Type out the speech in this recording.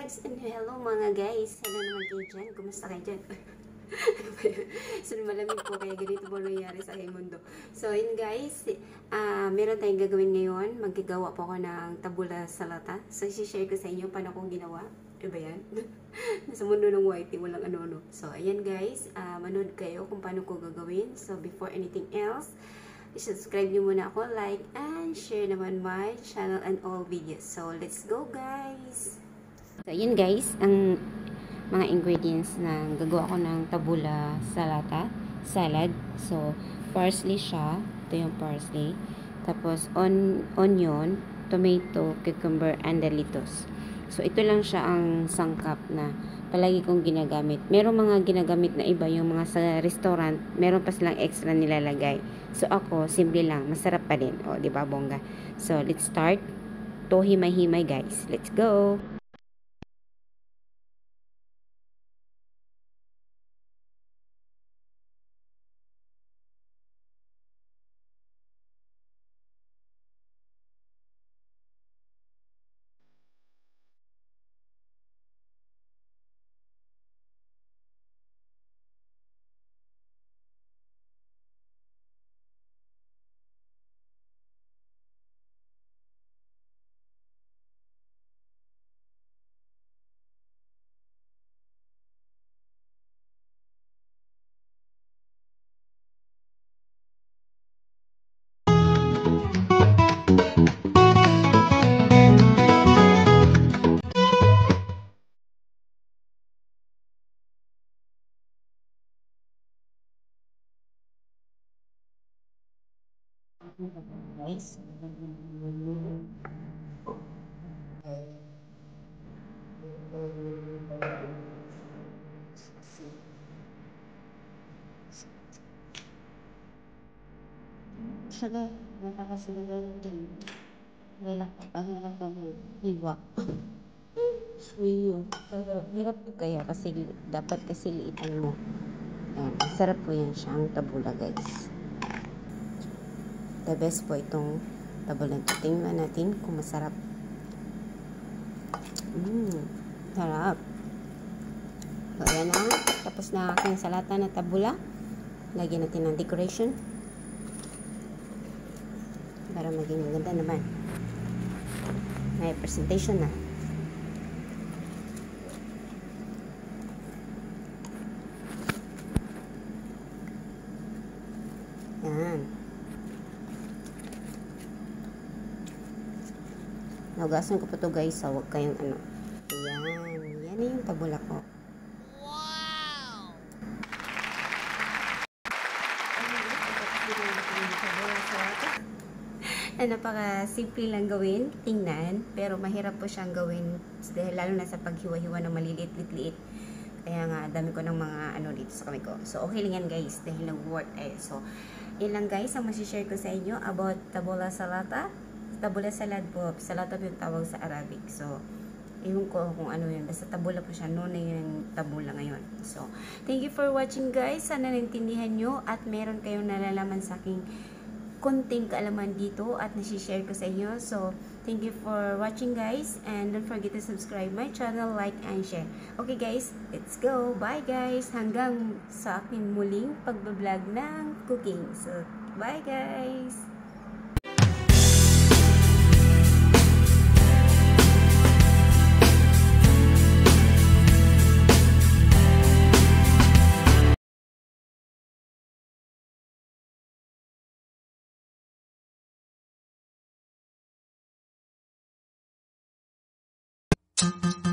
vlogs and hello mga guys. Hello naman kayo dyan. Kumusta kayo dyan? So malamig po kaya ganito po nangyayari sa aking mundo. So yun guys, meron tayong gagawin ngayon. Magagawa po ako ng tabula salata. So isi-share ko sa inyo paano kong ginawa. Ano ba yan? Nasa mundo ng whitey, walang ano-ano. So ayan guys, manood kayo kung paano ko gagawin. So before anything else, subscribe nyo muna ako, like, and share naman my channel and all videos. So, let's go guys! So, yun guys, ang mga ingredients na gagawa ko ng tabula salad. So, parsley siya. Ito yung parsley. Tapos, onion, tomato, cucumber, and the lettuce. So, ito lang siya ang sangkap na palagi kong ginagamit. Merong mga ginagamit na iba, yung mga sa restaurant, meron pa silang extra nilalagay. So, ako, simple lang. Masarap pa din. O, diba, bongga? So, let's start. To himay-himay, guys. Let's go! Guys. Saga, nakakasagal din. Wala ang iwa. Suyo. Hirap kaya kasi dapat kasi liitan mo. Ayan, sarap po yan siya ang tabula guys. The best po itong tabula. Tingnan natin kung masarap. Sarap. So, ayan na. Tapos na aking salata na tabula. Lagyan natin ng decoration. Para maging maganda naman. May presentation na. Yan. Naugasan ko pa to guys. So, huwag kayong ano. Yan. Yan na yung tabula ko. Wow! Napaka-simple lang gawin, tingnan, pero mahirap po siyang gawin dahil lalo na sa paghiwa-hiwa ng maliliit-liit. Kaya nga, dami ko ng mga ano dito sa kamay ko. So, okay lang yan guys, dahil nag-work So, yun lang guys ang masishare ko sa inyo about tabula salata. Tabula salad po, salata po yung tawag sa Arabic. So, ewan ko kung ano yun. Basta tabula po siya. Noon na yung tabula ngayon. So, thank you for watching guys. Sana naintindihan nyo at meron kayong nalalaman sa aking konting kaalaman dito at nasi-share ko sa inyo. So, thank you for watching guys and don't forget to subscribe my channel, like and share. Okay guys, let's go. Bye guys. Hanggang sa aking muling pagbablog ng cooking. So, bye guys. Thank you.